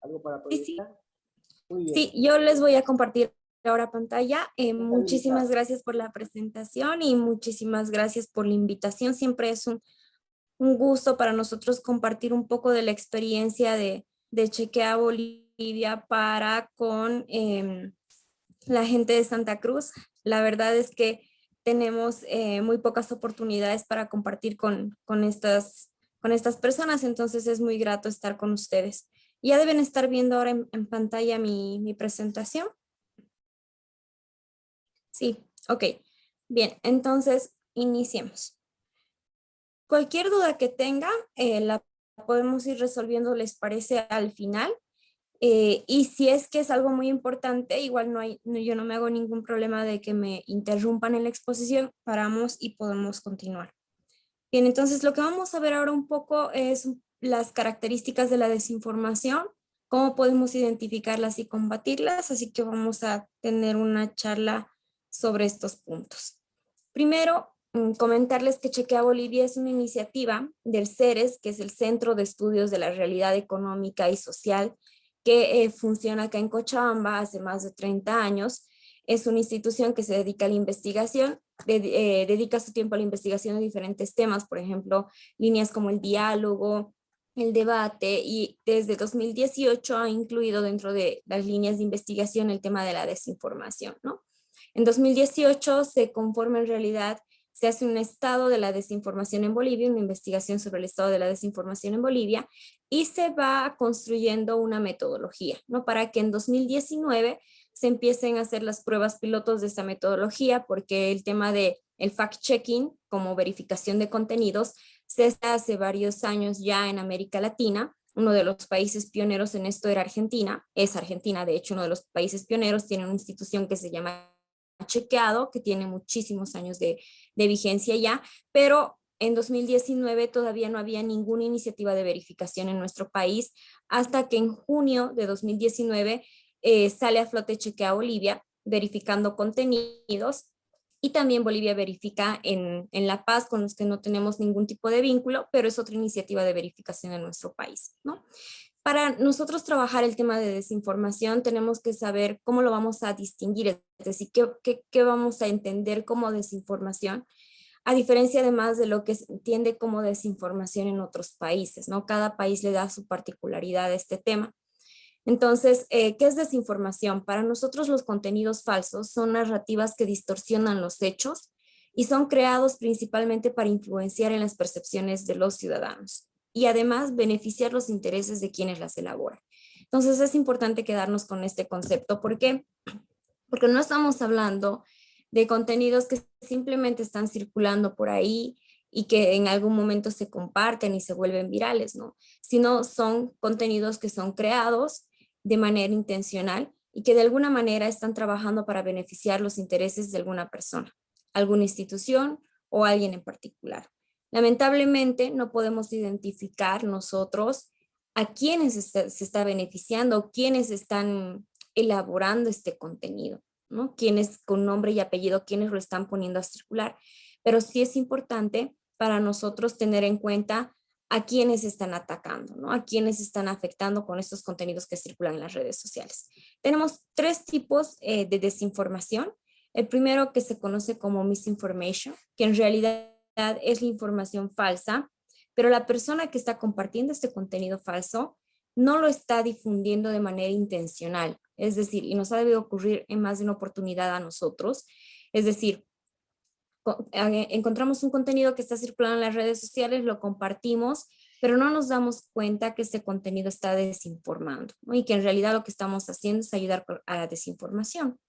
algo para Sí, sí. proyectar. Muy bien. Sí, yo les voy a compartir ahora pantalla. Está Muchísimas habilitado. gracias por la presentación y muchísimas gracias por la invitación. Siempre es un gusto para nosotros compartir un poco de la experiencia de Chequea Bolivia para con la gente de Santa Cruz. La verdad es que tenemos muy pocas oportunidades para compartir con estas personas, entonces es muy grato estar con ustedes. Ya deben estar viendo ahora en pantalla mi presentación. Sí, ok. Bien, entonces iniciemos. Cualquier duda que tenga, la podemos ir resolviendo, ¿les parece? Al final. Y si es que es algo muy importante, igual yo no me hago ningún problema de que me interrumpan en la exposición, paramos y podemos continuar. Bien, entonces lo que vamos a ver ahora un poco es las características de la desinformación, cómo podemos identificarlas y combatirlas, así que vamos a tener una charla sobre estos puntos. Primero, comentarles que Chequea Bolivia es una iniciativa del CERES, que es el Centro de Estudios de la Realidad Económica y Social, que funciona acá en Cochabamba hace más de 30 años. Es una institución que se dedica a la investigación, dedica su tiempo a la investigación de diferentes temas, por ejemplo, líneas como el diálogo, el debate, y desde 2018 ha incluido dentro de las líneas de investigación el tema de la desinformación, ¿no? En 2018 se conforma en realidad, se hace un estado de la desinformación en Bolivia, una investigación sobre el estado de la desinformación en Bolivia, y se va construyendo una metodología, ¿no? Para que en 2019 se empiecen a hacer las pruebas pilotos de esta metodología, porque el tema de el fact-checking como verificación de contenidos se hace hace varios años ya en América Latina. Uno de los países pioneros en esto era Argentina, es Argentina, de hecho, uno de los países pioneros, tiene una institución que se llama Chequeado, que tiene muchísimos años de vigencia ya, pero en 2019 todavía no había ninguna iniciativa de verificación en nuestro país, hasta que en junio de 2019 sale a flote Chequea Bolivia, verificando contenidos, y también Bolivia verifica en La Paz, con los que no tenemos ningún tipo de vínculo, pero es otra iniciativa de verificación en nuestro país, ¿no? Para nosotros trabajar el tema de desinformación, tenemos que saber cómo lo vamos a distinguir, es decir, qué vamos a entender como desinformación, a diferencia además de lo que se entiende como desinformación en otros países, ¿no? Cada país le da su particularidad a este tema. Entonces, ¿qué es desinformación? Para nosotros los contenidos falsos son narrativas que distorsionan los hechos y son creados principalmente para influenciar en las percepciones de los ciudadanos y además beneficiar los intereses de quienes las elaboran. Entonces, es importante quedarnos con este concepto. ¿Por qué? Porque no estamos hablando de contenidos que simplemente están circulando por ahí y que en algún momento se comparten y se vuelven virales, ¿no? Sino son contenidos que son creados de manera intencional y que de alguna manera están trabajando para beneficiar los intereses de alguna persona, alguna institución o alguien en particular. Lamentablemente no podemos identificar nosotros a quiénes se está beneficiando o quiénes están elaborando este contenido, ¿no? Quiénes con nombre y apellido, quiénes lo están poniendo a circular. Pero sí es importante para nosotros tener en cuenta a quienes están atacando, ¿no? A quienes están afectando con estos contenidos que circulan en las redes sociales. Tenemos tres tipos de desinformación. El primero, que se conoce como misinformation, que en realidad es la información falsa, pero la persona que está compartiendo este contenido falso no lo está difundiendo de manera intencional. Es decir, y nos ha debido ocurrir en más de una oportunidad a nosotros. Es decir, encontramos un contenido que está circulando en las redes sociales, lo compartimos, pero no nos damos cuenta que este contenido está desinformando, ¿no? Y que en realidad lo que estamos haciendo es ayudar a la desinformación.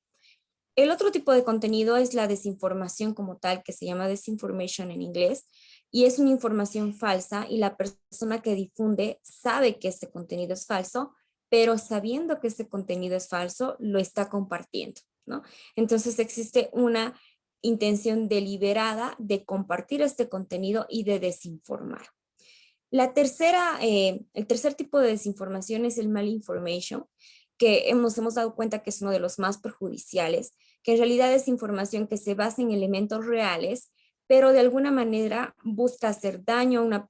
El otro tipo de contenido es la desinformación como tal, que se llama disinformation en inglés, y es una información falsa y la persona que difunde sabe que este contenido es falso, pero sabiendo que este contenido es falso, lo está compartiendo, ¿no? Entonces existe una intención deliberada de compartir este contenido y de desinformar. El tercer tipo de desinformación es el malinformation, que hemos dado cuenta que es uno de los más perjudiciales, que en realidad es información que se basa en elementos reales, pero de alguna manera busca hacer daño a una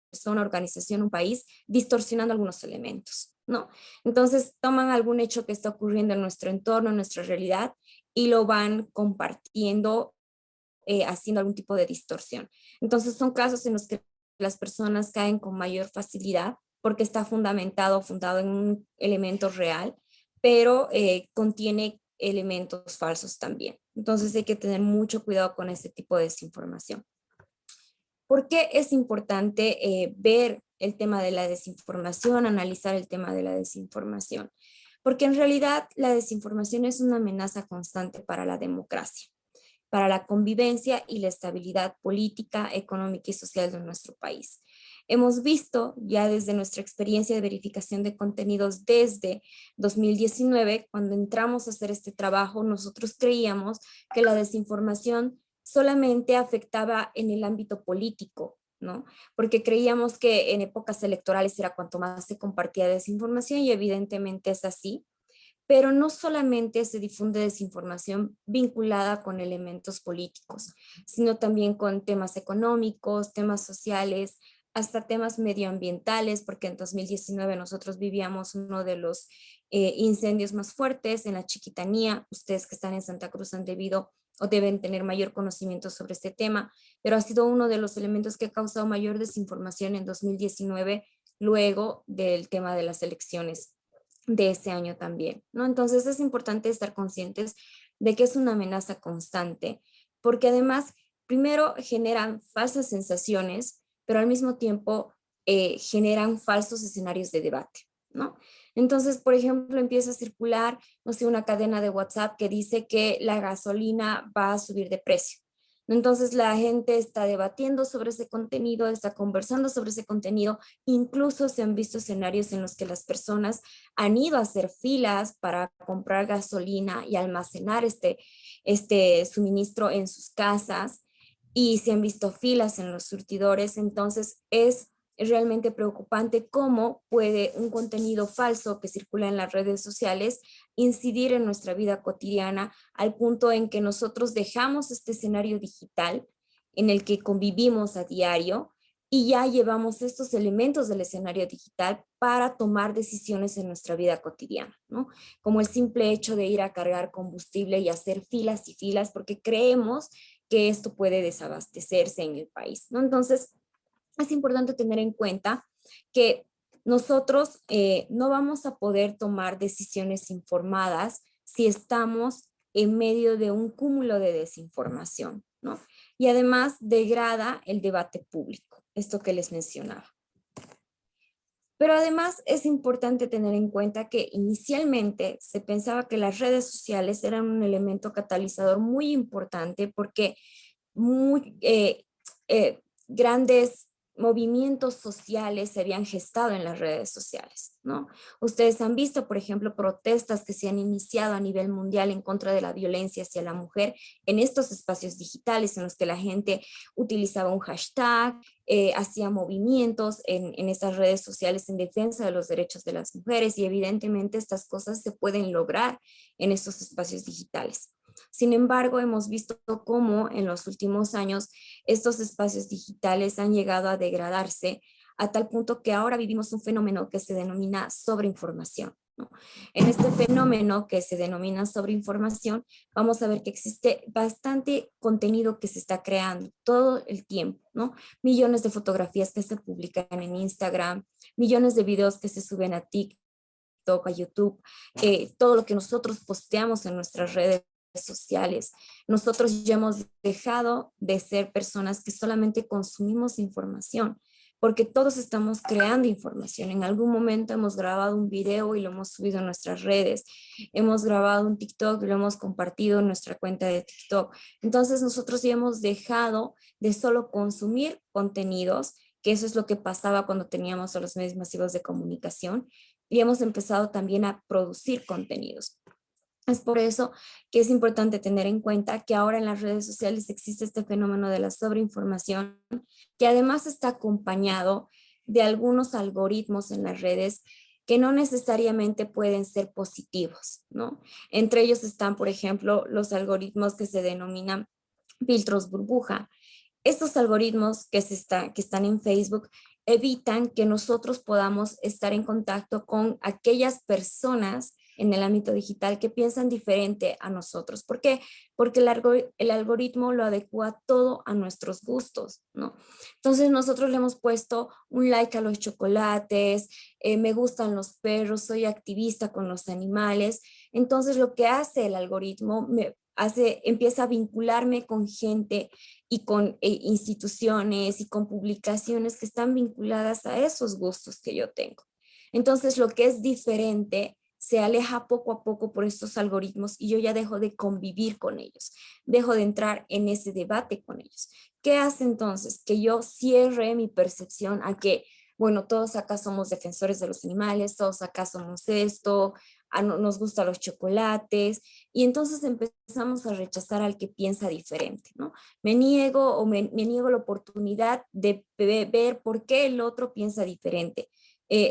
persona, organización, un país, distorsionando algunos elementos, ¿no? Entonces toman algún hecho que está ocurriendo en nuestro entorno, en nuestra realidad, y lo van compartiendo, haciendo algún tipo de distorsión. Entonces son casos en los que las personas caen con mayor facilidad porque está fundado en un elemento real, pero contiene elementos falsos también. Entonces hay que tener mucho cuidado con este tipo de desinformación. ¿Por qué es importante ver el tema de la desinformación, analizar el tema de la desinformación? Porque en realidad la desinformación es una amenaza constante para la democracia, para la convivencia y la estabilidad política, económica y social de nuestro país. Hemos visto ya desde nuestra experiencia de verificación de contenidos desde 2019, cuando entramos a hacer este trabajo, nosotros creíamos que la desinformación solamente afectaba en el ámbito político, ¿no? Porque creíamos que en épocas electorales era cuanto más se compartía desinformación y evidentemente es así, pero no solamente se difunde desinformación vinculada con elementos políticos, sino también con temas económicos, temas sociales, hasta temas medioambientales, porque en 2019 nosotros vivíamos uno de los incendios más fuertes en la Chiquitanía. Ustedes que están en Santa Cruz han debido o deben tener mayor conocimiento sobre este tema, pero ha sido uno de los elementos que ha causado mayor desinformación en 2019, luego del tema de las elecciones de ese año también, ¿no? Entonces es importante estar conscientes de que es una amenaza constante, porque además, primero generan falsas sensaciones, pero al mismo tiempo generan falsos escenarios de debate, ¿no? Entonces, por ejemplo, empieza a circular, no sé, una cadena de WhatsApp que dice que la gasolina va a subir de precio. Entonces la gente está debatiendo sobre ese contenido, está conversando sobre ese contenido, incluso se han visto escenarios en los que las personas han ido a hacer filas para comprar gasolina y almacenar este suministro en sus casas y se han visto filas en los surtidores. Entonces es realmente preocupante cómo puede un contenido falso que circula en las redes sociales incidir en nuestra vida cotidiana al punto en que nosotros dejamos este escenario digital en el que convivimos a diario y ya llevamos estos elementos del escenario digital para tomar decisiones en nuestra vida cotidiana, ¿no? Como el simple hecho de ir a cargar combustible y hacer filas y filas porque creemos que esto puede desabastecerse en el país, ¿no? Entonces, es importante tener en cuenta que nosotros no vamos a poder tomar decisiones informadas si estamos en medio de un cúmulo de desinformación, ¿no? Y además degrada el debate público, esto que les mencionaba. Pero además es importante tener en cuenta que inicialmente se pensaba que las redes sociales eran un elemento catalizador muy importante porque grandes movimientos sociales se habían gestado en las redes sociales, ¿no? Ustedes han visto, por ejemplo, protestas que se han iniciado a nivel mundial en contra de la violencia hacia la mujer en estos espacios digitales en los que la gente utilizaba un hashtag, hacía movimientos en estas redes sociales en defensa de los derechos de las mujeres y evidentemente estas cosas se pueden lograr en estos espacios digitales. Sin embargo, hemos visto cómo en los últimos años estos espacios digitales han llegado a degradarse a tal punto que ahora vivimos un fenómeno que se denomina sobreinformación, ¿no? En este fenómeno que se denomina sobreinformación, vamos a ver que existe bastante contenido que se está creando todo el tiempo, ¿no? Millones de fotografías que se publican en Instagram, millones de videos que se suben a TikTok, a YouTube, todo lo que nosotros posteamos en nuestras redes sociales. Nosotros ya hemos dejado de ser personas que solamente consumimos información, porque todos estamos creando información. En algún momento hemos grabado un video y lo hemos subido a nuestras redes. Hemos grabado un TikTok y lo hemos compartido en nuestra cuenta de TikTok. Entonces nosotros ya hemos dejado de solo consumir contenidos, que eso es lo que pasaba cuando teníamos a los medios masivos de comunicación, y hemos empezado también a producir contenidos. Es por eso que es importante tener en cuenta que ahora en las redes sociales existe este fenómeno de la sobreinformación, que además está acompañado de algunos algoritmos en las redes que no necesariamente pueden ser positivos, ¿no? Entre ellos están, por ejemplo, los algoritmos que se denominan filtros burbuja. Estos algoritmos que están en Facebook evitan que nosotros podamos estar en contacto con aquellas personas en el ámbito digital que piensan diferente a nosotros. ¿Por qué? Porque el algoritmo lo adecua todo a nuestros gustos, ¿no? Entonces nosotros le hemos puesto un like a los chocolates, me gustan los perros, soy activista con los animales. Entonces lo que hace el algoritmo empieza a vincularme con gente y con instituciones y con publicaciones que están vinculadas a esos gustos que yo tengo. Entonces lo que es diferente se aleja poco a poco por estos algoritmos y yo ya dejo de convivir con ellos, dejo de entrar en ese debate con ellos. ¿Qué hace entonces? Que yo cierre mi percepción a que, bueno, todos acá somos defensores de los animales, todos acá somos esto, nos gustan los chocolates, y entonces empezamos a rechazar al que piensa diferente, ¿no? Me niego me niego la oportunidad de ver por qué el otro piensa diferente,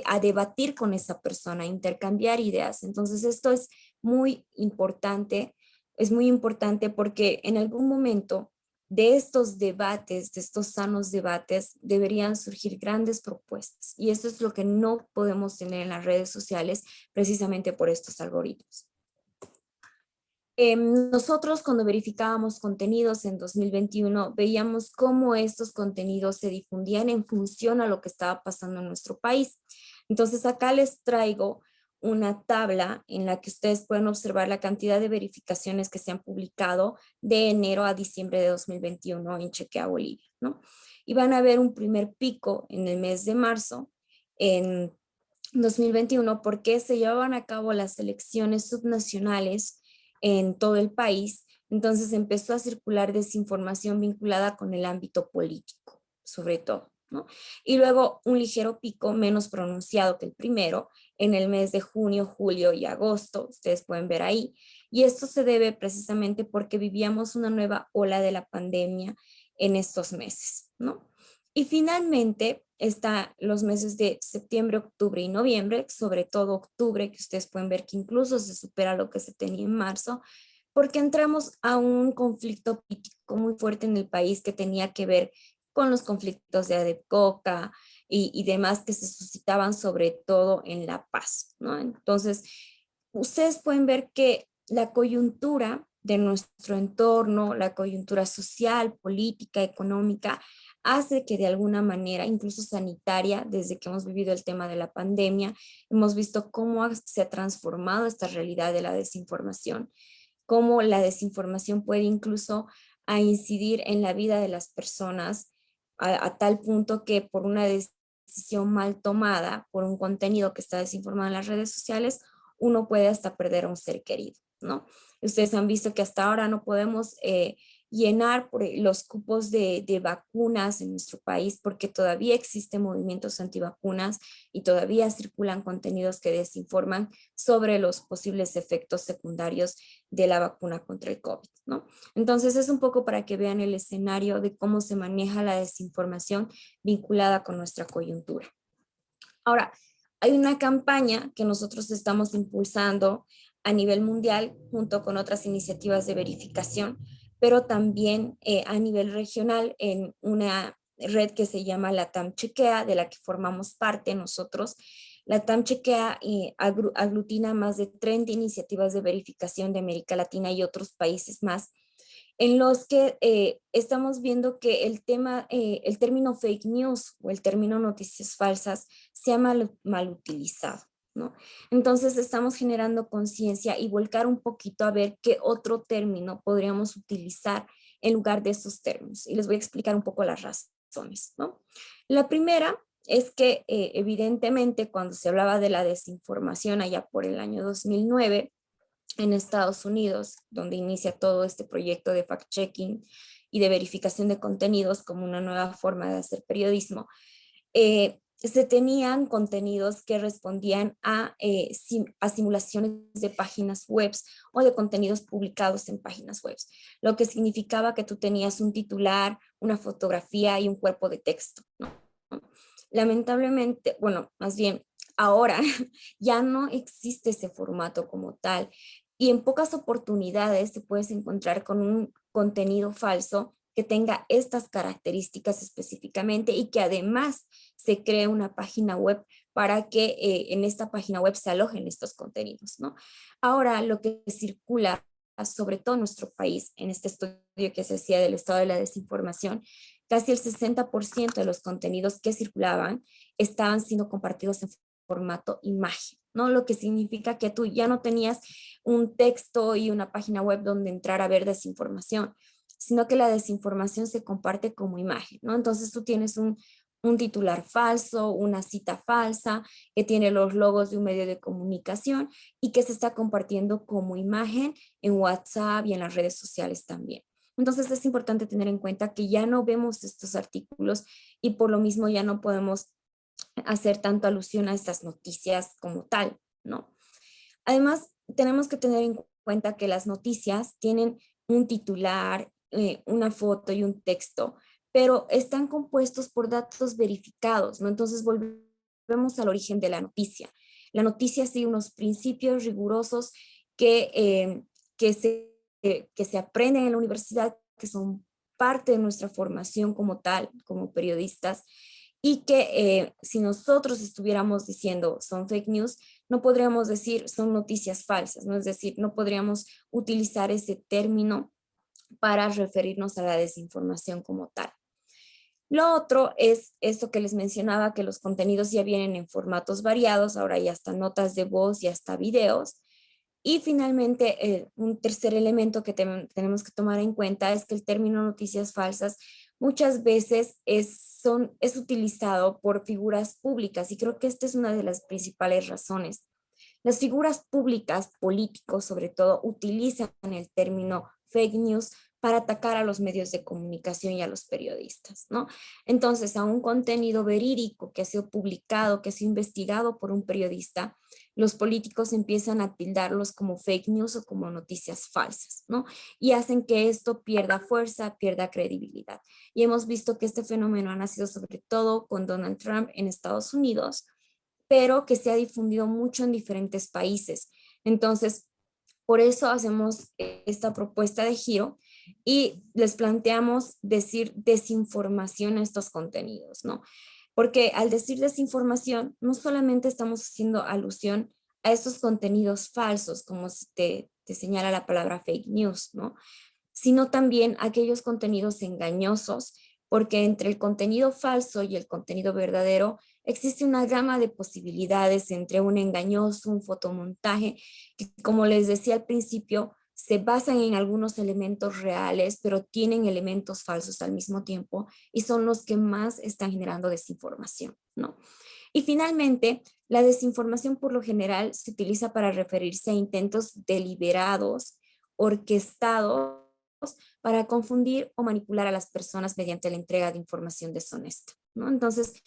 a debatir con esa persona, a intercambiar ideas. Entonces esto es muy importante porque en algún momento de estos debates, de estos sanos debates, deberían surgir grandes propuestas. Y eso es lo que no podemos tener en las redes sociales precisamente por estos algoritmos. Nosotros cuando verificábamos contenidos en 2021 veíamos cómo estos contenidos se difundían en función a lo que estaba pasando en nuestro país. Entonces acá les traigo una tabla en la que ustedes pueden observar la cantidad de verificaciones que se han publicado de enero a diciembre de 2021 en Chequea Bolivia, ¿no? Y van a ver un primer pico en el mes de marzo en 2021 porque se llevaban a cabo las elecciones subnacionales en todo el país. Entonces empezó a circular desinformación vinculada con el ámbito político, sobre todo, ¿no? Y luego un ligero pico menos pronunciado que el primero en el mes de junio, julio y agosto, ustedes pueden ver ahí. Y esto se debe precisamente porque vivíamos una nueva ola de la pandemia en estos meses, ¿no? Y finalmente está los meses de septiembre, octubre y noviembre, sobre todo octubre, que ustedes pueden ver que incluso se supera lo que se tenía en marzo, porque entramos a un conflicto político muy fuerte en el país que tenía que ver con los conflictos de ADEPCOCA y demás que se suscitaban sobre todo en La Paz, ¿no? Entonces, ustedes pueden ver que la coyuntura de nuestro entorno, la coyuntura social, política, económica, hace que de alguna manera, incluso sanitaria, desde que hemos vivido el tema de la pandemia, hemos visto cómo se ha transformado esta realidad de la desinformación, cómo la desinformación puede incluso a incidir en la vida de las personas a tal punto que por una decisión mal tomada, por un contenido que está desinformado en las redes sociales, uno puede hasta perder a un ser querido, ¿no? Ustedes han visto que hasta ahora no podemos llenar los cupos de vacunas en nuestro país porque todavía existen movimientos antivacunas y todavía circulan contenidos que desinforman sobre los posibles efectos secundarios de la vacuna contra el COVID, ¿no? Entonces es un poco para que vean el escenario de cómo se maneja la desinformación vinculada con nuestra coyuntura. Ahora, hay una campaña que nosotros estamos impulsando a nivel mundial junto con otras iniciativas de verificación, pero también a nivel regional en una red que se llama Latam Chequea, de la que formamos parte nosotros. Latam Chequea aglutina más de 30 iniciativas de verificación de América Latina y otros países más, en los que estamos viendo que el término fake news o el término noticias falsas se ha mal utilizado, ¿no? Entonces estamos generando conciencia y volcar un poquito a ver qué otro término podríamos utilizar en lugar de estos términos. Y les voy a explicar un poco las razones, ¿no? La primera es que evidentemente cuando se hablaba de la desinformación allá por el año 2009, en Estados Unidos, donde inicia todo este proyecto de fact-checking y de verificación de contenidos como una nueva forma de hacer periodismo, se tenían contenidos que respondían a simulaciones de páginas web o de contenidos publicados en páginas web, lo que significaba que tú tenías un titular, una fotografía y un cuerpo de texto, ¿no? Lamentablemente, bueno, más bien ahora ya no existe ese formato como tal y en pocas oportunidades te puedes encontrar con un contenido falso que tenga estas características específicamente y que además se cree una página web para que en esta página web se alojen estos contenidos, ¿no? Ahora, lo que circula, sobre todo en nuestro país, en este estudio que se hacía del estado de la desinformación, casi el 60% de los contenidos que circulaban estaban siendo compartidos en formato imagen, ¿no? Lo que significa que tú ya no tenías un texto y una página web donde entrar a ver desinformación, sino que la desinformación se comparte como imagen, ¿no? Entonces tú tienes un titular falso, una cita falsa, que tiene los logos de un medio de comunicación y que se está compartiendo como imagen en WhatsApp y en las redes sociales también. Entonces es importante tener en cuenta que ya no vemos estos artículos y por lo mismo ya no podemos hacer tanto alusión a estas noticias como tal, ¿no? Además, tenemos que tener en cuenta que las noticias tienen un titular, una foto y un texto, pero están compuestos por datos verificados, ¿no? Entonces volvemos al origen de la noticia. La noticia sigue unos principios rigurosos que, eh, que, se, que se aprenden en la universidad, que son parte de nuestra formación como tal, como periodistas, y que si nosotros estuviéramos diciendo son fake news, no podríamos decir son noticias falsas, ¿no? Es decir, no podríamos utilizar ese término para referirnos a la desinformación como tal. Lo otro es esto que les mencionaba, que los contenidos ya vienen en formatos variados, ahora ya hasta notas de voz y hasta videos. Y finalmente, un tercer elemento que tenemos que tomar en cuenta es que el término noticias falsas muchas veces es utilizado por figuras públicas y creo que esta es una de las principales razones. Las figuras públicas, políticos sobre todo, utilizan el término fake news para atacar a los medios de comunicación y a los periodistas, ¿no? Entonces, a un contenido verídico que ha sido publicado, que ha sido investigado por un periodista, los políticos empiezan a tildarlos como fake news o como noticias falsas, ¿no? Y hacen que esto pierda fuerza, pierda credibilidad. Y hemos visto que este fenómeno ha nacido sobre todo con Donald Trump en Estados Unidos, pero que se ha difundido mucho en diferentes países. Entonces, por eso hacemos esta propuesta de giro y les planteamos decir desinformación a estos contenidos, ¿no? Porque al decir desinformación, no solamente estamos haciendo alusión a estos contenidos falsos, como te señala la palabra fake news, ¿no? Sino también a aquellos contenidos engañosos, porque entre el contenido falso y el contenido verdadero existe una gama de posibilidades entre un engañoso, un fotomontaje, que como les decía al principio, se basan en algunos elementos reales, pero tienen elementos falsos al mismo tiempo y son los que más están generando desinformación, ¿no? Y finalmente, la desinformación por lo general se utiliza para referirse a intentos deliberados, orquestados, para confundir o manipular a las personas mediante la entrega de información deshonesta, ¿no? Entonces,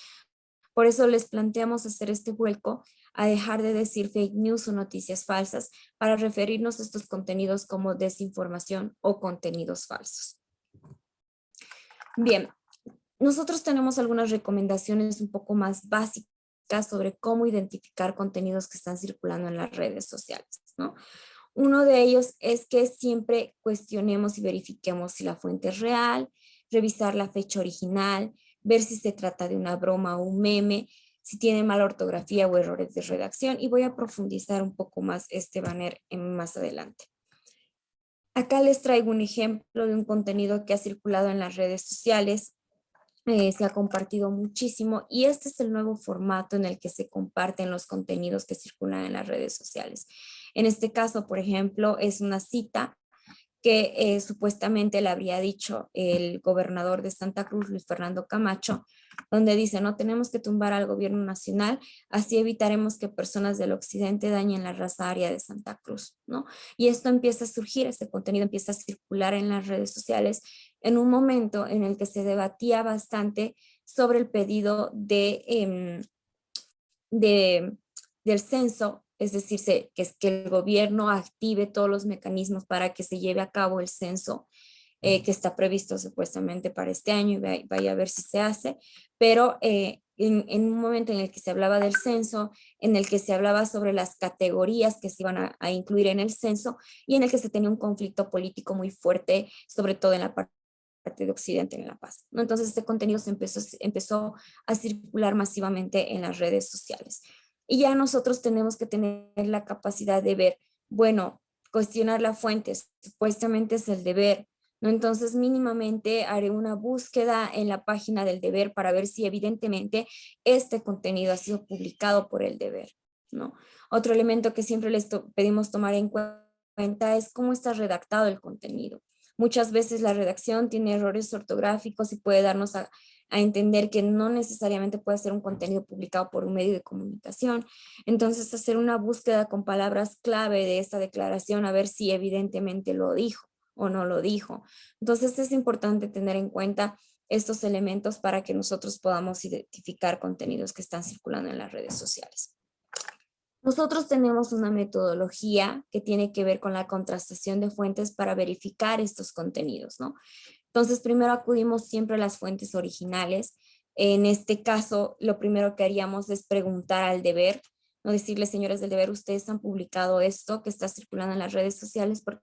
por eso les planteamos hacer este vuelco a dejar de decir fake news o noticias falsas para referirnos a estos contenidos como desinformación o contenidos falsos. Bien, nosotros tenemos algunas recomendaciones un poco más básicas sobre cómo identificar contenidos que están circulando en las redes sociales, ¿no? Uno de ellos es que siempre cuestionemos y verifiquemos si la fuente es real, revisar la fecha original, ver si se trata de una broma o un meme, si tiene mala ortografía o errores de redacción, y voy a profundizar un poco más este banner más adelante. Acá les traigo un ejemplo de un contenido que ha circulado en las redes sociales. Se ha compartido muchísimo y este es el nuevo formato en el que se comparten los contenidos que circulan en las redes sociales. En este caso, por ejemplo, es una cita que supuestamente le habría dicho el gobernador de Santa Cruz, Luis Fernando Camacho, donde dice, no tenemos que tumbar al gobierno nacional, así evitaremos que personas del occidente dañen la raza aria de Santa Cruz, ¿no? Y esto empieza a surgir, este contenido empieza a circular en las redes sociales en un momento en el que se debatía bastante sobre el pedido de, del censo, es decir, que es que el gobierno active todos los mecanismos para que se lleve a cabo el censo que está previsto supuestamente para este año y vaya a ver si se hace, pero en un momento en el que se hablaba del censo, en el que se hablaba sobre las categorías que se iban a incluir en el censo y en el que se tenía un conflicto político muy fuerte, sobre todo en la parte parte de Occidente en La Paz, ¿no? Entonces este contenido empezó a circular masivamente en las redes sociales. Y ya nosotros tenemos que tener la capacidad de ver, bueno, cuestionar la fuente, supuestamente es el deber, ¿no? Entonces mínimamente haré una búsqueda en la página del deber para ver si evidentemente este contenido ha sido publicado por el deber, ¿no? Otro elemento que siempre les pedimos tomar en cuenta es cómo está redactado el contenido. Muchas veces la redacción tiene errores ortográficos y puede darnos a entender que no necesariamente puede ser un contenido publicado por un medio de comunicación. Entonces, hacer una búsqueda con palabras clave de esta declaración a ver si evidentemente lo dijo o no lo dijo. Entonces, es importante tener en cuenta estos elementos para que nosotros podamos identificar contenidos que están circulando en las redes sociales. Nosotros tenemos una metodología que tiene que ver con la contrastación de fuentes para verificar estos contenidos, ¿no? Entonces, primero acudimos siempre a las fuentes originales. En este caso, lo primero que haríamos es preguntar al deber, no decirles, señores del deber, ustedes han publicado esto que está circulando en las redes sociales porque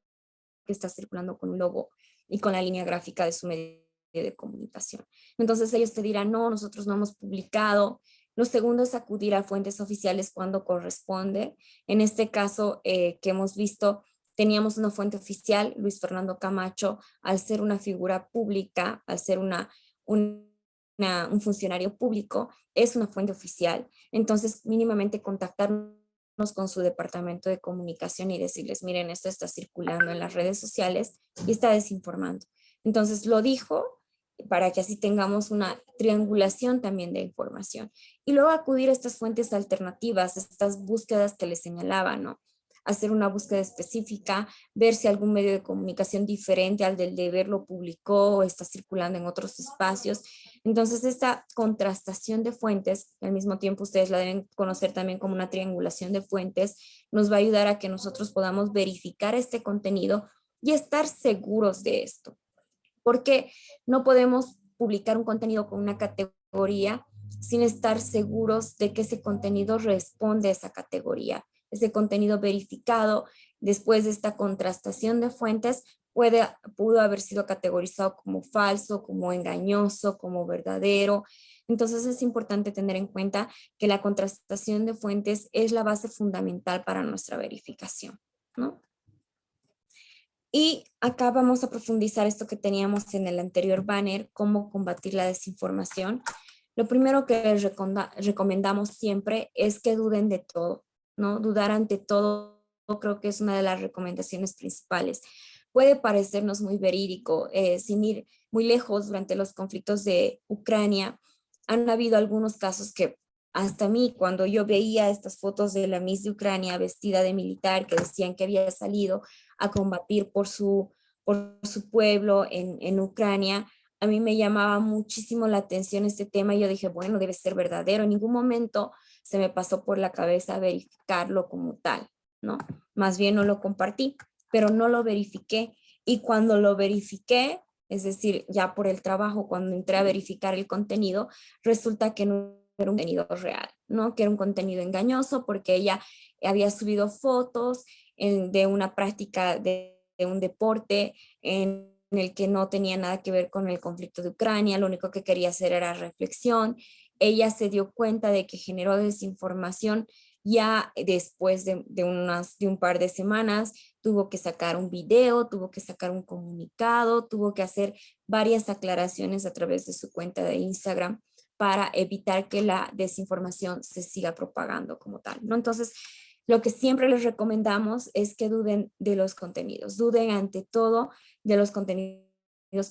está circulando con un logo y con la línea gráfica de su medio de comunicación. Entonces ellos te dirán, no, nosotros no hemos publicado. Lo segundo es acudir a fuentes oficiales cuando corresponde. En este caso que hemos visto, teníamos una fuente oficial, Luis Fernando Camacho, al ser una figura pública, al ser un funcionario público, es una fuente oficial. Entonces, mínimamente contactarnos con su departamento de comunicación y decirles, miren, esto está circulando en las redes sociales y está desinformando. Entonces, lo dijo para que así tengamos una triangulación también de información. Y luego acudir a estas fuentes alternativas, estas búsquedas que les señalaba, ¿no? Hacer una búsqueda específica, ver si algún medio de comunicación diferente al del deber lo publicó o está circulando en otros espacios. Entonces, esta contrastación de fuentes, al mismo tiempo ustedes la deben conocer también como una triangulación de fuentes, nos va a ayudar a que nosotros podamos verificar este contenido y estar seguros de esto. Porque no podemos publicar un contenido con una categoría sin estar seguros de que ese contenido responde a esa categoría. Ese contenido verificado después de esta contrastación de fuentes pudo haber sido categorizado como falso, como engañoso, como verdadero. Entonces es importante tener en cuenta que la contrastación de fuentes es la base fundamental para nuestra verificación, ¿no? Y acá vamos a profundizar esto que teníamos en el anterior banner, cómo combatir la desinformación. Lo primero que les recomendamos siempre es que duden de todo, ¿no? Dudar ante todo creo que es una de las recomendaciones principales. Puede parecernos muy verídico, sin ir muy lejos durante los conflictos de Ucrania. Han habido algunos casos que hasta a mí, cuando yo veía estas fotos de la Miss de Ucrania vestida de militar que decían que había salido a combatir por su pueblo en Ucrania, a mí me llamaba muchísimo la atención este tema y yo dije, bueno, debe ser verdadero. En ningún momento se me pasó por la cabeza verificarlo como tal, ¿no? Más bien no lo compartí, pero no lo verifiqué. Y cuando lo verifiqué, es decir, ya por el trabajo, cuando entré a verificar el contenido, resulta que no era un contenido real, ¿no? Que era un contenido engañoso porque ella había subido fotos de una práctica de un deporte en el que no tenía nada que ver con el conflicto de Ucrania, lo único que quería hacer era reflexión. Ella se dio cuenta de que generó desinformación ya después de un par de semanas, tuvo que sacar un video, tuvo que sacar un comunicado, tuvo que hacer varias aclaraciones a través de su cuenta de Instagram para evitar que la desinformación se siga propagando como tal, ¿no? Entonces, lo que siempre les recomendamos es que duden de los contenidos, duden ante todo de los contenidos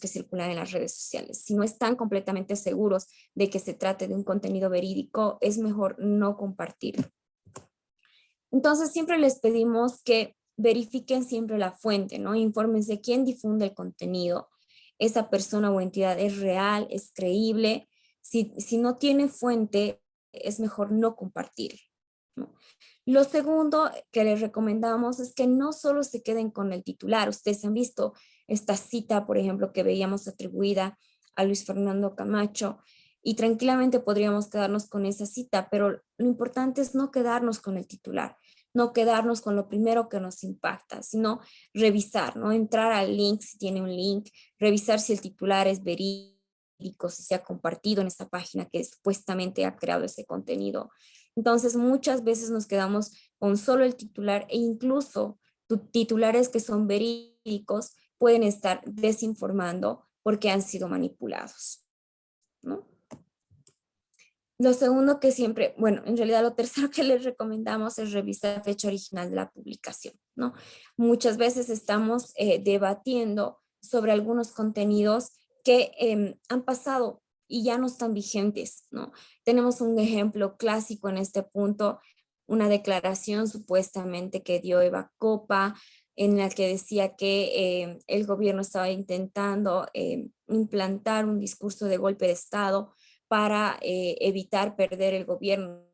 que circulan en las redes sociales. Si no están completamente seguros de que se trate de un contenido verídico, es mejor no compartirlo. Entonces, siempre les pedimos que verifiquen siempre la fuente, ¿no? Infórmense quién difunde el contenido. Esa persona o entidad es real, es creíble. Si no tiene fuente, es mejor no compartir, ¿no? Lo segundo que les recomendamos es que no solo se queden con el titular. Ustedes han visto esta cita, por ejemplo, que veíamos atribuida a Luis Fernando Camacho. y tranquilamente podríamos quedarnos con esa cita, pero lo importante es no quedarnos con el titular, no quedarnos con lo primero que nos impacta, sino revisar, ¿no? Entrar al link si tiene un link, revisar si el titular es verídico, si se ha compartido en esta página que supuestamente ha creado ese contenido. Entonces, muchas veces nos quedamos con solo el titular e incluso titulares que son verídicos pueden estar desinformando porque han sido manipulados, ¿no? Lo segundo que siempre, bueno, en realidad lo tercero que les recomendamos es revisar la fecha original de la publicación, ¿no? Muchas veces estamos debatiendo sobre algunos contenidos que han pasado y ya no están vigentes, ¿no? Tenemos un ejemplo clásico en este punto, una declaración supuestamente que dio Eva Copa, en la que decía que el gobierno estaba intentando implantar un discurso de golpe de Estado para evitar perder el gobierno,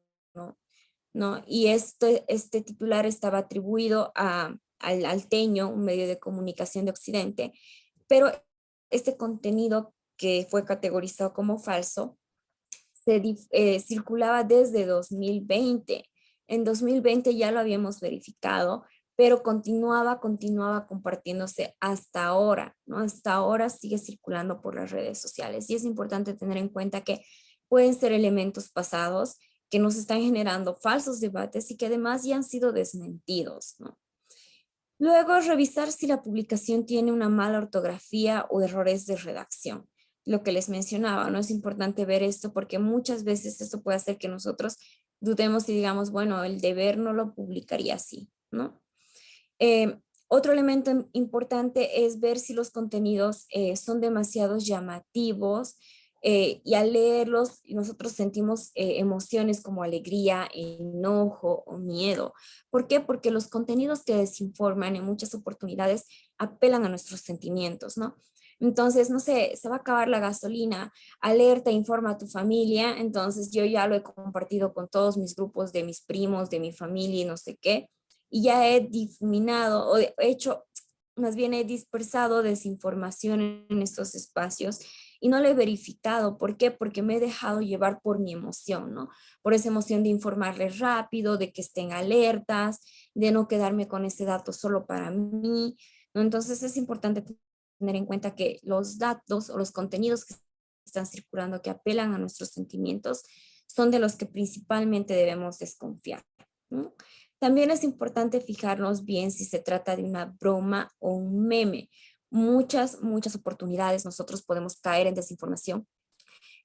¿no? Y este titular estaba atribuido al Teño, un medio de comunicación de Occidente, pero este contenido que fue categorizado como falso circulaba desde 2020. En 2020 ya lo habíamos verificado, pero continuaba compartiéndose hasta ahora, ¿no? Hasta ahora sigue circulando por las redes sociales y es importante tener en cuenta que pueden ser elementos pasados que nos están generando falsos debates y que además ya han sido desmentidos, ¿no? Luego, revisar si la publicación tiene una mala ortografía o errores de redacción. Lo que les mencionaba, ¿no? Es importante ver esto porque muchas veces esto puede hacer que nosotros dudemos y digamos, bueno, el deber no lo publicaría así, ¿no? Otro elemento importante es ver si los contenidos son demasiado llamativos y al leerlos nosotros sentimos emociones como alegría, enojo o miedo. ¿Por qué? Porque los contenidos que desinforman en muchas oportunidades apelan a nuestros sentimientos, ¿no? Entonces, no sé, se va a acabar la gasolina, alerta, informa a tu familia, entonces yo ya lo he compartido con todos mis grupos de mis primos, de mi familia y no sé qué y ya he difuminado o he hecho, más bien he dispersado desinformación en estos espacios y no lo he verificado. ¿Por qué? Porque me he dejado llevar por mi emoción, ¿no? Por esa emoción de informarles rápido, de que estén alertas, de no quedarme con ese dato solo para mí, ¿no? Entonces es importante tener en cuenta que los datos o los contenidos que están circulando que apelan a nuestros sentimientos son de los que principalmente debemos desconfiar, ¿no? También es importante fijarnos bien si se trata de una broma o un meme. Muchas oportunidades nosotros podemos caer en desinformación.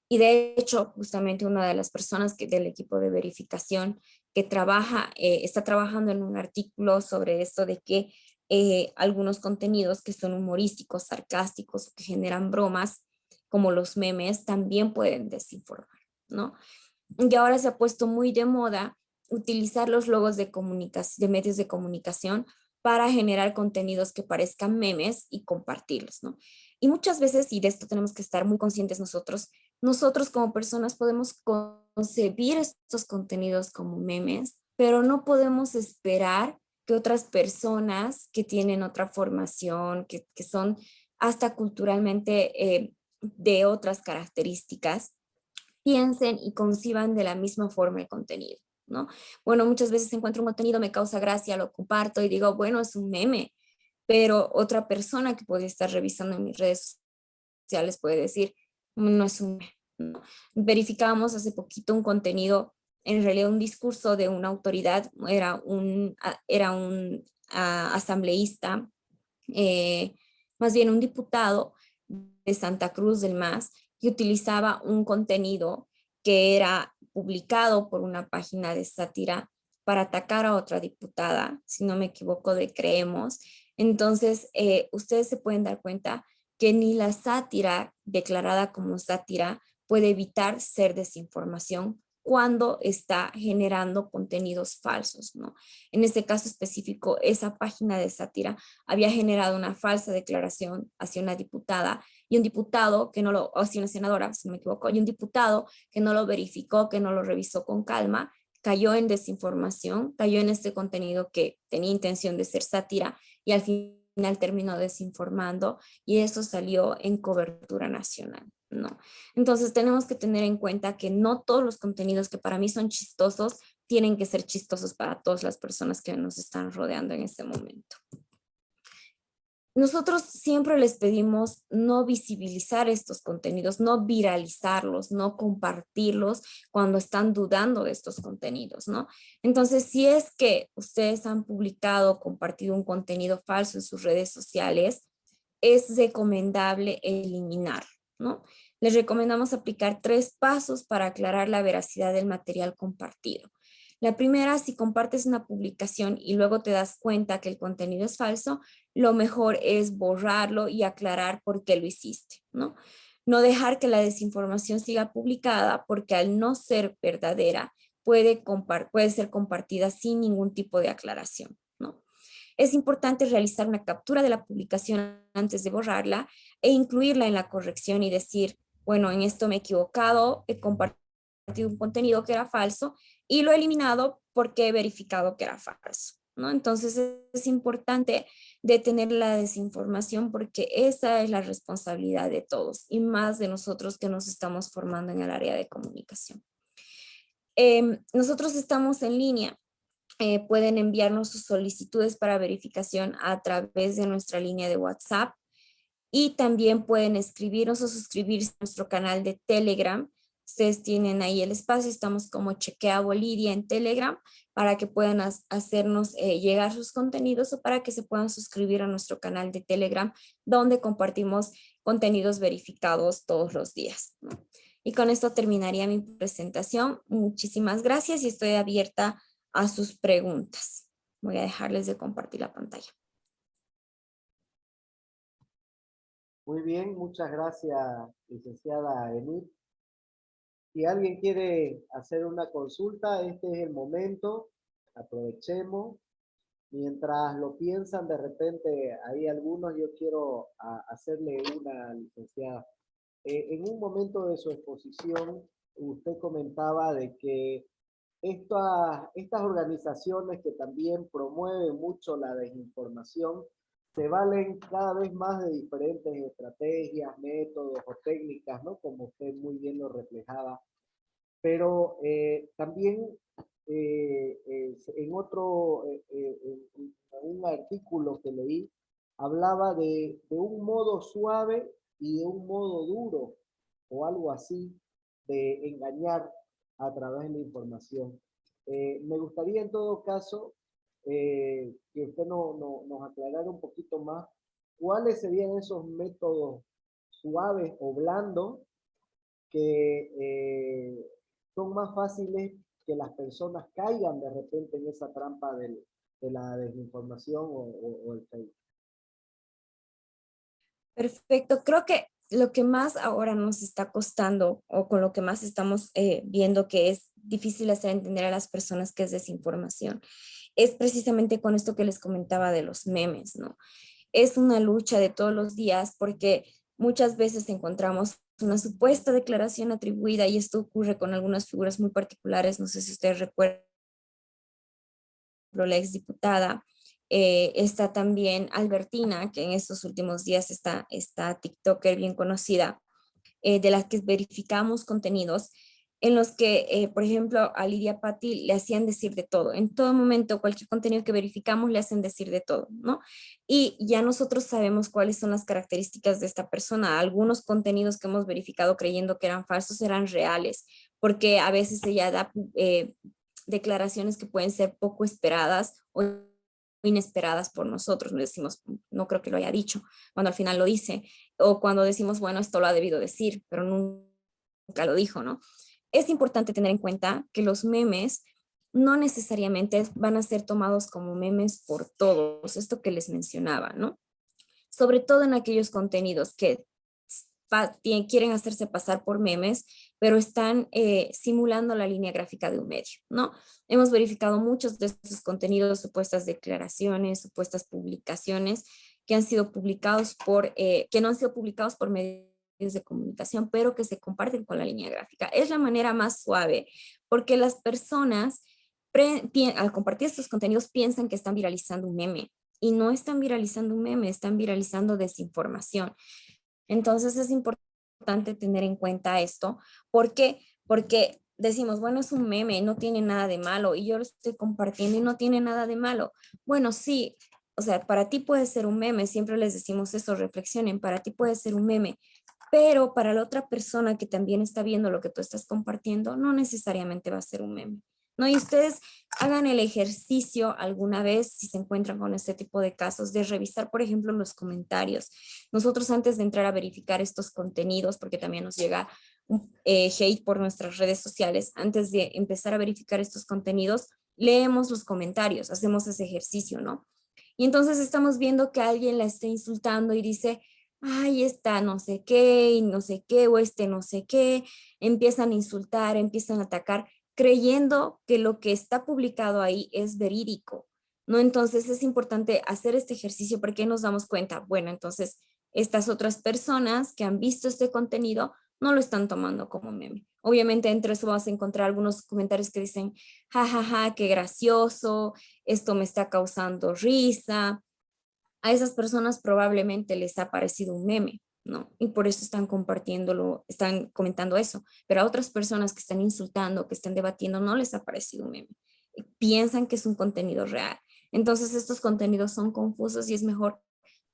Y de hecho, justamente una de las personas del equipo de verificación que está trabajando en un artículo sobre esto de que algunos contenidos que son humorísticos, sarcásticos, que generan bromas, como los memes, también pueden desinformar, ¿no? Y ahora se ha puesto muy de moda utilizar los logos de de medios de comunicación para generar contenidos que parezcan memes y compartirlos, ¿no? Y muchas veces, y de esto tenemos que estar muy conscientes nosotros como personas podemos concebir estos contenidos como memes, pero no podemos esperar que otras personas que tienen otra formación, que son hasta culturalmente de otras características, piensen y conciban de la misma forma el contenido, ¿no? Bueno, muchas veces encuentro un contenido, me causa gracia, lo comparto y digo, bueno, es un meme, pero otra persona que puede estar revisando en mis redes sociales puede decir, no es un meme, ¿no? Verificábamos hace poquito un contenido, en realidad un discurso de una autoridad, era un asambleísta, eh, más bien un diputado de Santa Cruz del Mas, que utilizaba un contenido que era publicado por una página de sátira para atacar a otra diputada, si no me equivoco, de Creemos. Entonces, ustedes se pueden dar cuenta que ni la sátira declarada como sátira puede evitar ser desinformación cuando está generando contenidos falsos, ¿no? En este caso específico, esa página de sátira había generado una falsa declaración hacia una diputada y un diputado que no lo, o hacia una senadora, si no me equivoco, y un diputado que no lo verificó, que no lo revisó con calma, cayó en desinformación, cayó en este contenido que tenía intención de ser sátira y al final terminó desinformando y eso salió en cobertura nacional. No. Entonces tenemos que tener en cuenta que no todos los contenidos que para mí son chistosos tienen que ser chistosos para todas las personas que nos están rodeando en este momento. Nosotros siempre les pedimos no visibilizar estos contenidos, no viralizarlos, no compartirlos cuando están dudando de estos contenidos, ¿no? Entonces, si es que ustedes han publicado o compartido un contenido falso en sus redes sociales, es recomendable eliminar, ¿no? Les recomendamos aplicar 3 pasos para aclarar la veracidad del material compartido. La primera, si compartes una publicación y luego te das cuenta que el contenido es falso, lo mejor es borrarlo y aclarar por qué lo hiciste, ¿no? No dejar que la desinformación siga publicada porque al no ser verdadera puede ser compartida sin ningún tipo de aclaración, ¿no? Es importante realizar una captura de la publicación antes de borrarla e incluirla en la corrección y decir, bueno, en esto me he equivocado, he compartido un contenido que era falso y lo he eliminado porque he verificado que era falso, ¿no? Entonces es importante detener la desinformación porque esa es la responsabilidad de todos y más de nosotros que nos estamos formando en el área de comunicación. Nosotros estamos en línea. Pueden enviarnos sus solicitudes para verificación a través de nuestra línea de WhatsApp y también pueden escribirnos o suscribirse a nuestro canal de Telegram. Ustedes tienen ahí el espacio, estamos como Chequea Bolivia en Telegram para que puedan hacernos llegar sus contenidos o para que se puedan suscribir a nuestro canal de Telegram donde compartimos contenidos verificados todos los días, ¿no? Y con esto terminaría mi presentación. Muchísimas gracias y estoy abierta a sus preguntas. Voy a dejarles de compartir la pantalla. Muy bien, muchas gracias, licenciada Enid. Si alguien quiere hacer una consulta, este es el momento. Aprovechemos. Mientras lo piensan, de repente hay algunos, yo quiero hacerle una, licenciada. En un momento de su exposición, usted comentaba de que estas organizaciones que también promueven mucho la desinformación se valen cada vez más de diferentes estrategias, métodos o técnicas, ¿no? Como usted muy bien lo reflejaba. Pero también en en un artículo que leí, hablaba de un modo suave y de un modo duro, o algo así, de engañar a través de la información. Me gustaría en todo caso que usted nos aclarara un poquito más cuáles serían esos métodos suaves o blandos que son más fáciles que las personas caigan de repente en esa trampa de la desinformación o el fake. Perfecto. Creo que lo que más ahora nos está costando o con lo que más estamos viendo que es difícil hacer entender a las personas que es desinformación es precisamente con esto que les comentaba de los memes, ¿no? Es una lucha de todos los días porque muchas veces encontramos una supuesta declaración atribuida y esto ocurre con algunas figuras muy particulares. No sé si ustedes recuerdan la exdiputada. Está también Albertina, que en estos últimos días está TikToker bien conocida, de las que verificamos contenidos en los que, por ejemplo, a Lidia Patti le hacían decir de todo. En todo momento, cualquier contenido que verificamos le hacen decir de todo, ¿no? Y ya nosotros sabemos cuáles son las características de esta persona. Algunos contenidos que hemos verificado creyendo que eran falsos eran reales, porque a veces ella da declaraciones que pueden ser poco esperadas o inesperadas por nosotros. Le decimos, no creo que lo haya dicho, cuando al final lo dice, o cuando decimos, bueno, esto lo ha debido decir, pero nunca lo dijo, ¿no? Es importante tener en cuenta que los memes no necesariamente van a ser tomados como memes por todos, esto que les mencionaba, ¿no? Sobre todo en aquellos contenidos que quieren hacerse pasar por memes, pero están simulando la línea gráfica de un medio, ¿no? Hemos verificado muchos de estos contenidos, supuestas declaraciones, supuestas publicaciones que han sido publicados que no han sido publicados por medios de comunicación, pero que se comparten con la línea gráfica. Es la manera más suave, porque las personas al compartir estos contenidos piensan que están viralizando un meme, y no están viralizando un meme, están viralizando desinformación. Entonces es importante importante tener en cuenta esto. ¿Por qué? Porque decimos, bueno, es un meme, no tiene nada de malo y yo lo estoy compartiendo y no tiene nada de malo. Bueno, sí, o sea, para ti puede ser un meme, siempre les decimos eso, reflexionen, para ti puede ser un meme, pero para la otra persona que también está viendo lo que tú estás compartiendo, no necesariamente va a ser un meme. ¿No? Y ustedes hagan el ejercicio alguna vez, si se encuentran con este tipo de casos, de revisar, por ejemplo, los comentarios. Nosotros antes de entrar a verificar estos contenidos, porque también nos llega un hate por nuestras redes sociales, antes de empezar a verificar estos contenidos, leemos los comentarios, hacemos ese ejercicio, ¿no? Y entonces estamos viendo que alguien la está insultando y dice, ay, está no sé qué, y no sé qué, o este no sé qué, empiezan a insultar, empiezan a atacar, creyendo que lo que está publicado ahí es verídico, ¿no? Entonces es importante hacer este ejercicio porque nos damos cuenta, bueno, entonces estas otras personas que han visto este contenido no lo están tomando como meme. Obviamente entre eso vas a encontrar algunos comentarios que dicen, ja, ja, ja, qué gracioso, esto me está causando risa. A esas personas probablemente les ha parecido un meme, ¿no? Y por eso están compartiéndolo, están comentando eso. Pero a otras personas que están insultando, que están debatiendo, no les ha parecido un meme. Piensan que es un contenido real. Entonces estos contenidos son confusos y es mejor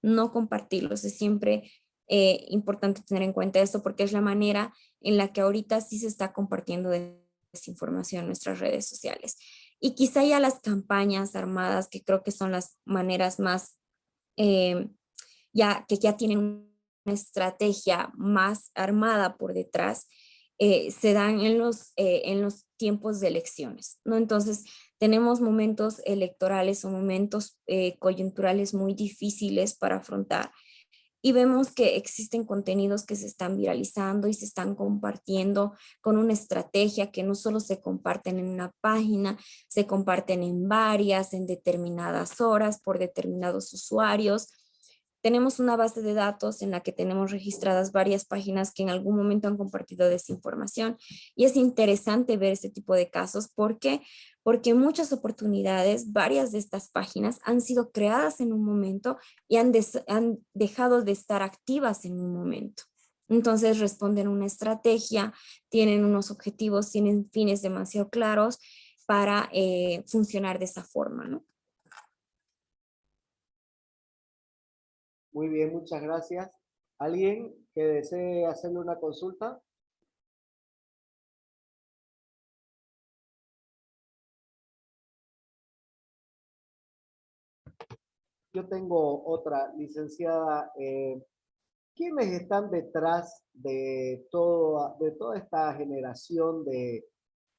no compartirlos. Es siempre importante tener en cuenta esto porque es la manera en la que ahorita sí se está compartiendo desinformación en nuestras redes sociales. Y quizá ya las campañas armadas, que creo que son las maneras más eh, que ya tienen una estrategia más armada por detrás, se dan en los tiempos de elecciones, ¿no? Entonces, tenemos momentos electorales o momentos coyunturales muy difíciles para afrontar y vemos que existen contenidos que se están viralizando y se están compartiendo con una estrategia que no solo se comparten en una página, se comparten en varias, en determinadas horas, por determinados usuarios. Tenemos una base de datos en la que tenemos registradas varias páginas que en algún momento han compartido desinformación y es interesante ver este tipo de casos. ¿Por qué? Porque en muchas oportunidades, varias de estas páginas han sido creadas en un momento y han dejado de estar activas en un momento. Entonces responden una estrategia, tienen unos objetivos, tienen fines demasiado claros para funcionar de esa forma, ¿no? Muy bien, muchas gracias. ¿Alguien que desee hacerle una consulta? Yo tengo otra, licenciada. ¿Quiénes están detrás de toda esta generación de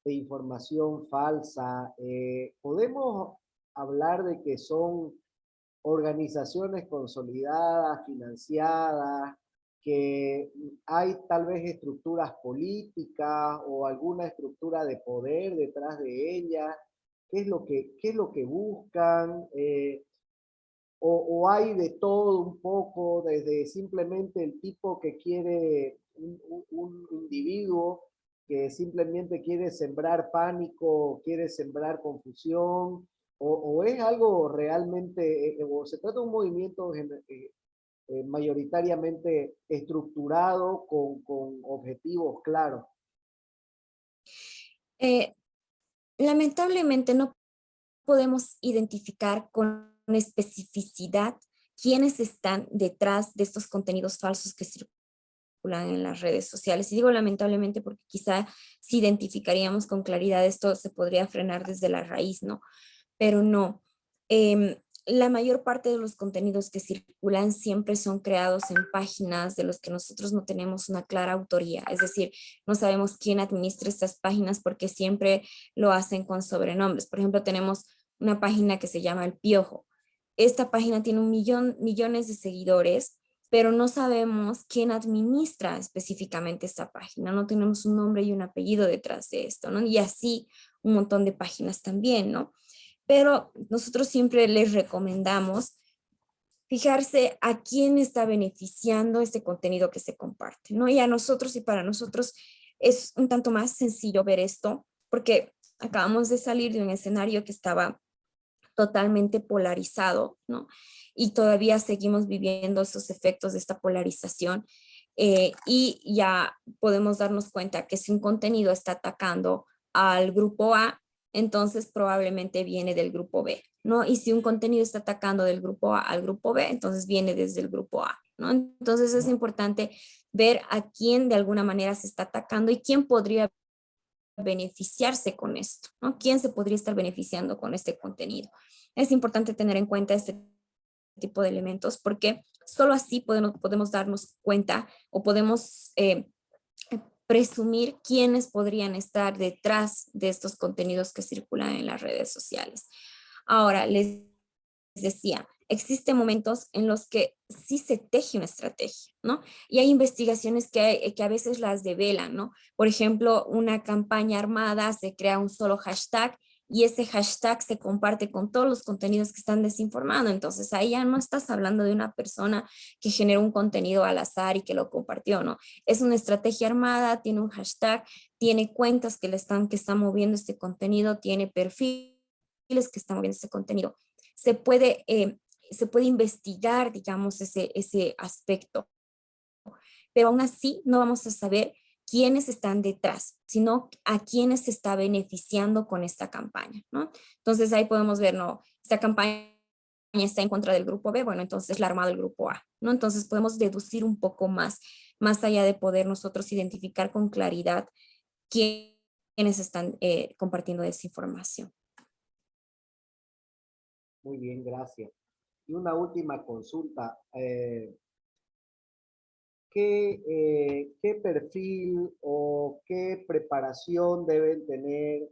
información falsa? ¿Podemos hablar de que son organizaciones consolidadas, financiadas, que hay tal vez estructuras políticas o alguna estructura de poder detrás de ellas? ¿Qué es lo que buscan? O hay de todo un poco, desde simplemente el tipo que quiere, un individuo que simplemente quiere sembrar pánico, quiere sembrar confusión, o es algo realmente, o se trata de un movimiento mayoritariamente estructurado con objetivos claros. Eh, Lamentablemente no podemos identificar con especificidad quiénes están detrás de estos contenidos falsos que circulan en las redes sociales. Y digo lamentablemente porque quizá si identificaríamos con claridad esto se podría frenar desde la raíz, ¿no? Pero no. La mayor parte de los contenidos que circulan siempre son creados en páginas de los que nosotros no tenemos una clara autoría, es decir, no sabemos quién administra estas páginas porque siempre lo hacen con sobrenombres. Por ejemplo, tenemos una página que se llama El Piojo. Esta página tiene millones de seguidores, pero no sabemos quién administra específicamente esta página, no tenemos un nombre y un apellido detrás de esto, ¿no? Y así un montón de páginas también, ¿no? Pero nosotros siempre les recomendamos fijarse a quién está beneficiando este contenido que se comparte, ¿no? Y a nosotros y para nosotros es un tanto más sencillo ver esto porque acabamos de salir de un escenario que estaba totalmente polarizado, ¿no? Y todavía seguimos viviendo esos efectos de esta polarización y ya podemos darnos cuenta que si un contenido está atacando al grupo A, entonces probablemente viene del grupo B, ¿no? Y si un contenido está atacando del grupo A al grupo B, entonces viene desde el grupo A, ¿no? Entonces es importante ver a quién de alguna manera se está atacando y quién podría beneficiarse con esto, ¿no? ¿Quién se podría estar beneficiando con este contenido? Es importante tener en cuenta este tipo de elementos porque solo así podemos darnos cuenta o podemos presumir quiénes podrían estar detrás de estos contenidos que circulan en las redes sociales. Ahora, les decía, existen momentos en los que sí se teje una estrategia, ¿no? Y hay investigaciones que a veces las develan, ¿no? Por ejemplo, una campaña armada, se crea un solo hashtag y ese hashtag se comparte con todos los contenidos que están desinformando. Entonces ahí ya no estás hablando de una persona que generó un contenido al azar y que lo compartió, ¿no? Es una estrategia armada, tiene un hashtag, tiene cuentas que están moviendo este contenido, tiene perfiles que están moviendo este contenido. Se puede investigar, digamos, ese aspecto, pero aún así no vamos a saber quiénes están detrás, sino a quiénes se está beneficiando con esta campaña, ¿no? Entonces ahí podemos ver, no, esta campaña está en contra del grupo B, bueno, entonces la ha armado el grupo A, ¿no? Entonces podemos deducir un poco más allá de poder nosotros identificar con claridad quiénes están compartiendo esa información. Muy bien, gracias. Y una última consulta. ¿Qué perfil o qué preparación deben tener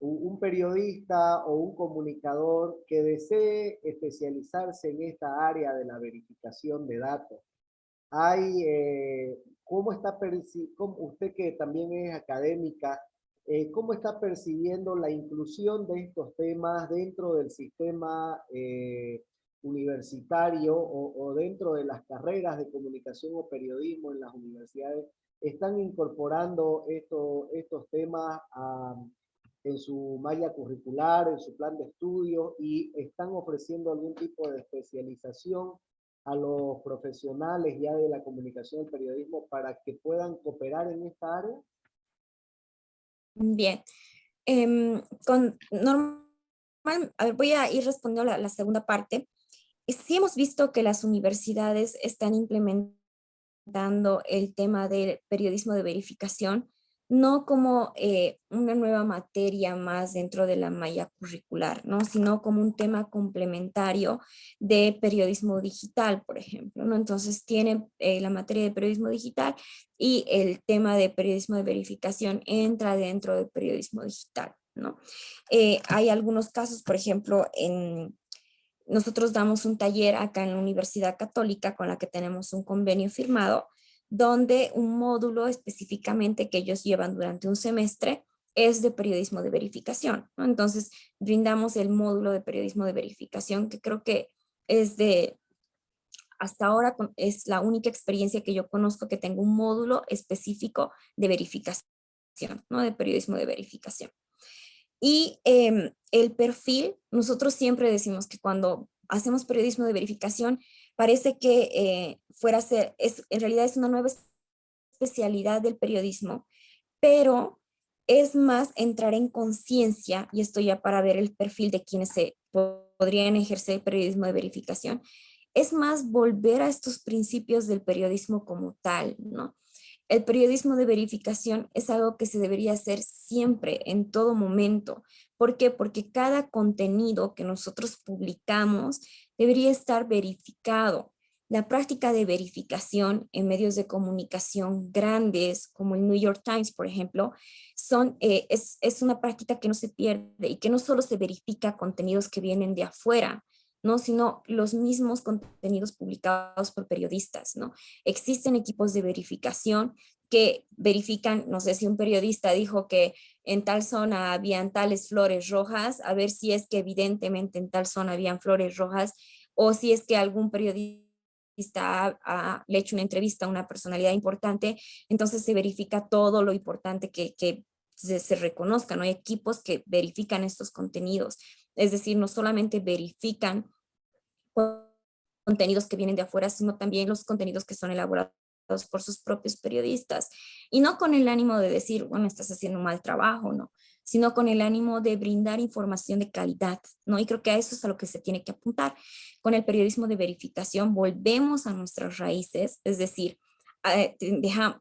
un periodista o un comunicador que desee especializarse en esta área de la verificación de datos? ¿Cómo está usted que también es académica, cómo está percibiendo la inclusión de estos temas dentro del sistema universitario o dentro de las carreras de comunicación o periodismo en las universidades? ¿Están incorporando estos temas en su malla curricular, en su plan de estudio y están ofreciendo algún tipo de especialización a los profesionales ya de la comunicación y el periodismo para que puedan cooperar en esta área? Bien. A ver, voy a ir respondiendo la segunda parte. Sí hemos visto que las universidades están implementando el tema del periodismo de verificación, no como una nueva materia más dentro de la malla curricular, ¿no? Sino como un tema complementario de periodismo digital, por ejemplo, ¿no? Entonces tiene la materia de periodismo digital y el tema de periodismo de verificación entra dentro del periodismo digital, ¿no? Hay algunos casos, por ejemplo, nosotros damos un taller acá en la Universidad Católica con la que tenemos un convenio firmado, donde un módulo específicamente que ellos llevan durante un semestre es de periodismo de verificación, ¿no? Entonces, brindamos el módulo de periodismo de verificación, que creo que es hasta ahora es la única experiencia que yo conozco que tengo un módulo específico de verificación, ¿no? De periodismo de verificación. Y el perfil, nosotros siempre decimos que cuando hacemos periodismo de verificación, parece que en realidad es una nueva especialidad del periodismo, pero es más entrar en conciencia, y esto ya para ver el perfil de quienes podrían ejercer periodismo de verificación, es más volver a estos principios del periodismo como tal, ¿no? El periodismo de verificación es algo que se debería hacer siempre, en todo momento. ¿Por qué? Porque cada contenido que nosotros publicamos debería estar verificado. La práctica de verificación en medios de comunicación grandes, como el New York Times, por ejemplo, es una práctica que no se pierde y que no solo se verifica contenidos que vienen de afuera, ¿no? Sino los mismos contenidos publicados por periodistas, ¿no? Existen equipos de verificación que verifican, no sé si un periodista dijo que en tal zona habían tales flores rojas, a ver si es que evidentemente en tal zona habían flores rojas, o si es que algún periodista le ha hecho una entrevista a una personalidad importante, entonces se verifica todo lo importante que se reconozca, ¿no? Hay equipos que verifican estos contenidos, es decir, no solamente verifican contenidos que vienen de afuera, sino también los contenidos que son elaborados por sus propios periodistas, y no con el ánimo de decir, bueno, estás haciendo un mal trabajo, no, sino con el ánimo de brindar información de calidad, ¿no? Y creo que a eso es a lo que se tiene que apuntar. Con el periodismo de verificación volvemos a nuestras raíces, es decir,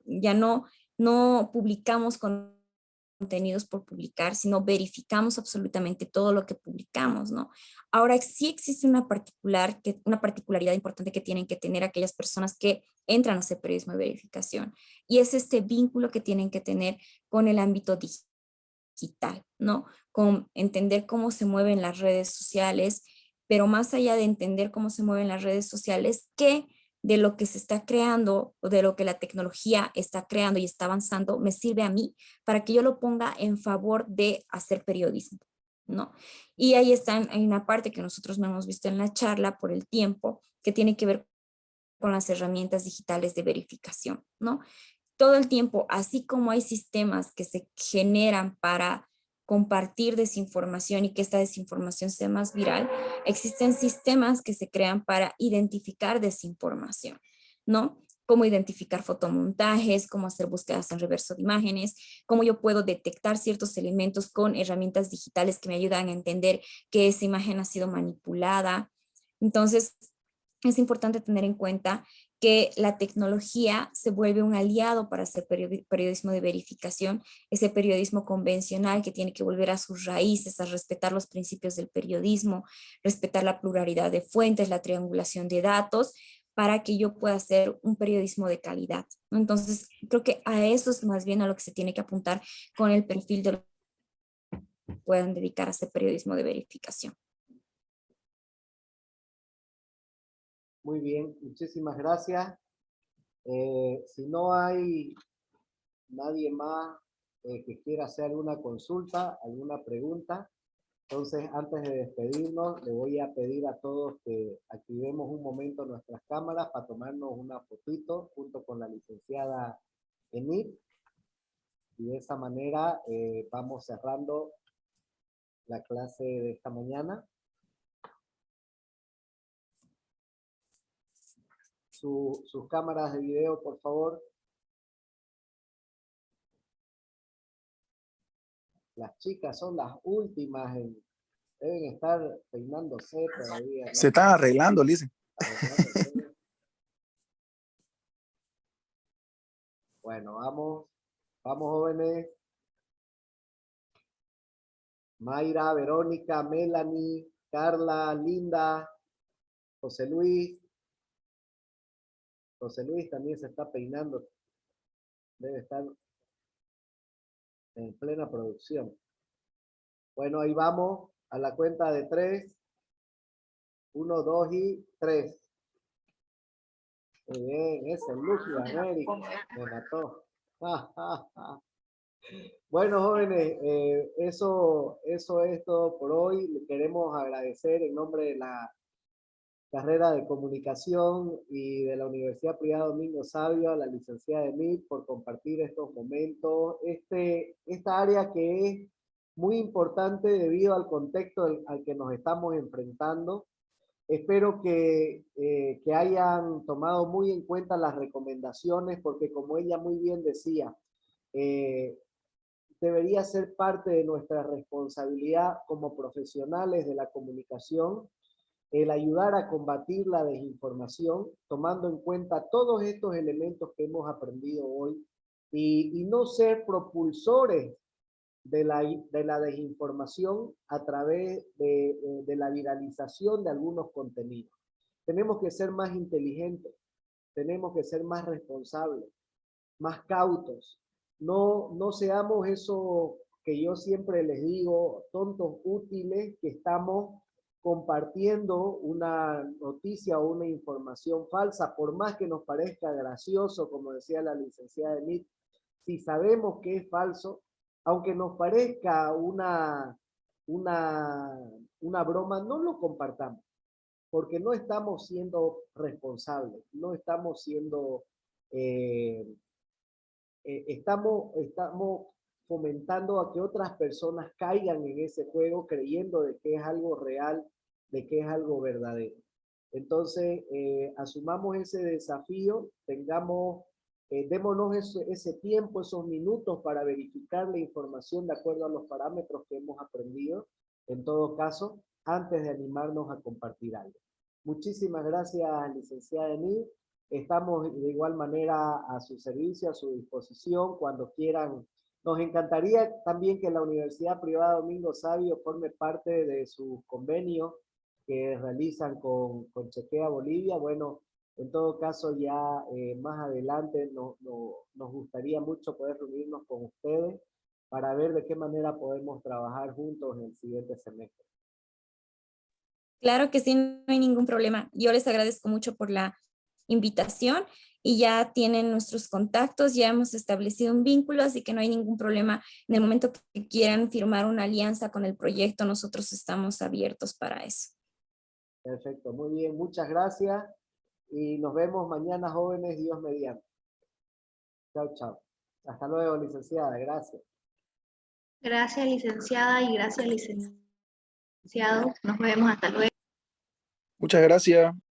ya no publicamos contenidos por publicar, sino verificamos absolutamente todo lo que publicamos, ¿no? Ahora sí existe una particularidad importante que tienen que tener aquellas personas que entran a ese periodismo de verificación, y es este vínculo que tienen que tener con el ámbito digital, ¿no? Con entender cómo se mueven las redes sociales, pero más allá de entender cómo se mueven las redes sociales, ¿qué de lo que se está creando o de lo que la tecnología está creando y está avanzando me sirve a mí para que yo lo ponga en favor de hacer periodismo, ¿no? Y ahí hay una parte que nosotros no hemos visto en la charla por el tiempo, que tiene que ver con las herramientas digitales de verificación, ¿no? Todo el tiempo, así como hay sistemas que se generan para compartir desinformación y que esta desinformación sea más viral, existen sistemas que se crean para identificar desinformación, ¿no? Cómo identificar fotomontajes, cómo hacer búsquedas en reverso de imágenes, cómo yo puedo detectar ciertos elementos con herramientas digitales que me ayudan a entender que esa imagen ha sido manipulada. Entonces, es importante tener en cuenta que la tecnología se vuelve un aliado para hacer periodismo de verificación, ese periodismo convencional que tiene que volver a sus raíces, a respetar los principios del periodismo, respetar la pluralidad de fuentes, la triangulación de datos, para que yo pueda hacer un periodismo de calidad, ¿no? Entonces, creo que a eso es más bien a lo que se tiene que apuntar con el perfil de los que puedan dedicar a hacer periodismo de verificación. Muy bien, muchísimas gracias. Si no hay nadie más que quiera hacer alguna consulta, alguna pregunta, entonces antes de despedirnos, le voy a pedir a todos que activemos un momento nuestras cámaras para tomarnos una fotito junto con la licenciada Enid, y de esa manera vamos cerrando la clase de esta mañana. Sus cámaras de video, por favor. Las chicas son las últimas, deben estar peinándose todavía, ¿no? Se están arreglando, Lice. Bueno, vamos jóvenes. Mayra, Verónica, Melanie, Carla, Linda, José Luis. José Luis también se está peinando. Debe estar en plena producción. Bueno, ahí vamos a la cuenta de 3. 1, 2 y 3. Muy bien, ese look de América me mató. Bueno, jóvenes, eso es todo por hoy. Queremos agradecer en nombre de la carrera de comunicación y de la Universidad Privada Domingo Savio a la licenciada Enid por compartir estos momentos. Esta área que es muy importante debido al contexto al que nos estamos enfrentando. Espero que hayan tomado muy en cuenta las recomendaciones, porque como ella muy bien decía, debería ser parte de nuestra responsabilidad como profesionales de la comunicación el ayudar a combatir la desinformación, tomando en cuenta todos estos elementos que hemos aprendido hoy y no ser propulsores de la desinformación a través de la viralización de algunos contenidos. Tenemos que ser más inteligentes, tenemos que ser más responsables, más cautos. No seamos eso que yo siempre les digo, tontos útiles, que estamos compartiendo una noticia o una información falsa, por más que nos parezca gracioso, como decía la licenciada Enid, si sabemos que es falso, aunque nos parezca una broma, no lo compartamos, porque no estamos siendo responsables, no estamos siendo, estamos fomentando a que otras personas caigan en ese juego creyendo de que es algo real, de que es algo verdadero. Entonces, asumamos ese desafío, tengamos démonos ese tiempo, esos minutos para verificar la información de acuerdo a los parámetros que hemos aprendido, en todo caso, antes de animarnos a compartir algo. Muchísimas gracias, licenciada Enid. Estamos de igual manera a su servicio, a su disposición, cuando quieran. Nos encantaría también que la Universidad Privada Domingo Savio forme parte de su convenio que realizan con Chequea Bolivia. Bueno, en todo caso, ya más adelante nos gustaría mucho poder reunirnos con ustedes para ver de qué manera podemos trabajar juntos en el siguiente semestre. Claro que sí, no hay ningún problema. Yo les agradezco mucho por la invitación y ya tienen nuestros contactos, ya hemos establecido un vínculo, así que no hay ningún problema. En el momento que quieran firmar una alianza con el proyecto, nosotros estamos abiertos para eso. Perfecto, muy bien, muchas gracias y nos vemos mañana, jóvenes, Dios mediante. Chao, chao. Hasta luego, licenciada, gracias. Gracias, licenciada, y gracias, licenciado. Nos vemos, hasta luego. Muchas gracias.